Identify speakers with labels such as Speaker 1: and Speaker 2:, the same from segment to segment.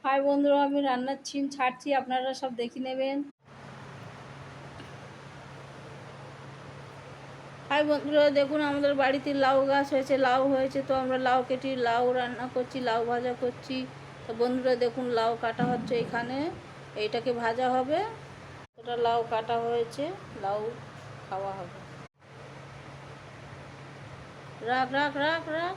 Speaker 1: High বন্ধুরা, আমি রান্নার সিন ছাড়ছি, আপনারা সব দেখে নেবেন। হাই বন্ধুরা, দেখুন আমাদের বাড়িতে লাউ গাছ হয়েছে, লাউ হয়েছে, তো আমরা লাউ কেটে লাউ রান্না করছি, লাউ ভাজা করছি। তো বন্ধুরা দেখুন, লাউ কাটা হচ্ছে এখানে, এইটাকে ভাজা হবে। ওটা লাউ কাটা হয়েছে, লাউ খাওয়া হবে। রাখ রাখ রাখ রাখ।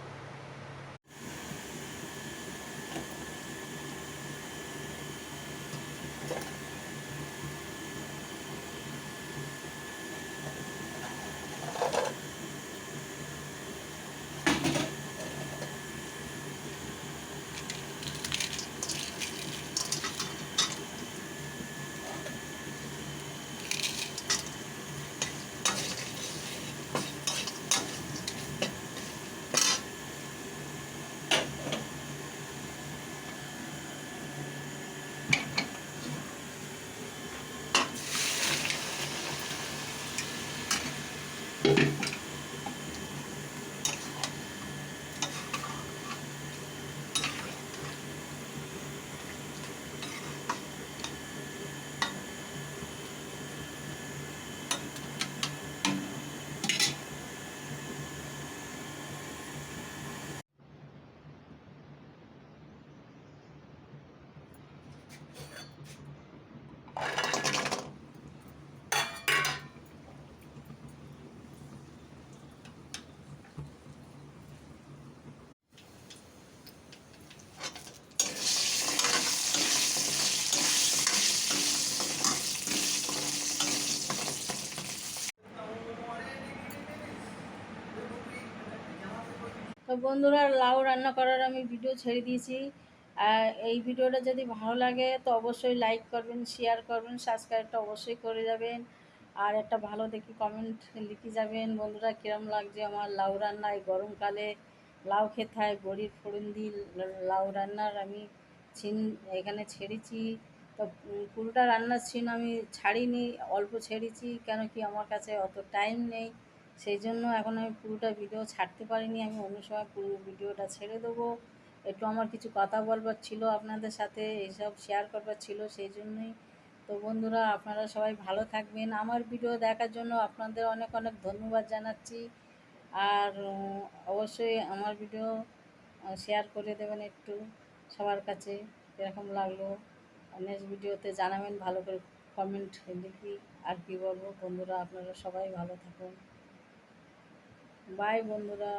Speaker 1: তো বন্ধুরা, লাউ রান্না করার আমি ভিডিও ছেড়ে দিয়েছি। আর এই ভিডিওটা যদি ভালো লাগে তো অবশ্যই লাইক করবেন, শেয়ার করবেন, সাবস্ক্রাইবটা অবশ্যই করে যাবেন। আর একটা ভালো দেখি কমেন্ট লিখে যাবেন বন্ধুরা, কীরম লাগছে আমার লাউ রান্না। এই গরমকালে লাউ খেতে হয়, বড়ির ফোড়ন দিয়ে লাউ রান্নার আমি সিন এখানে ছেড়েছি। তো পুরোটা রান্নার সিন আমি ছাড়িনি, অল্প ছেড়েছি, কেন কি আমার কাছে অত টাইম নেই। সেই জন্য এখন আমি পুরোটা ভিডিও ছাড়তে পারিনি। আমি অন্য সময় পুরো ভিডিওটা ছেড়ে দেবো। একটু আমার কিছু কথা বলবার ছিল আপনাদের সাথে, এইসব শেয়ার করবার ছিল, সেই জন্যই। তো বন্ধুরা, আপনারা সবাই ভালো থাকবেন। আমার ভিডিও দেখার জন্য আপনাদের অনেক অনেক ধন্যবাদ জানাচ্ছি। আর অবশ্যই আমার ভিডিও শেয়ার করে দেবেন একটু সবার কাছে, কীরকম লাগলো। নেক্সট ভিডিওতে জানাবেন, ভালো করে কমেন্ট লিখি। আর কি বলবো বন্ধুরা, আপনারা সবাই ভালো থাকুন। বাই বন্ধুরা।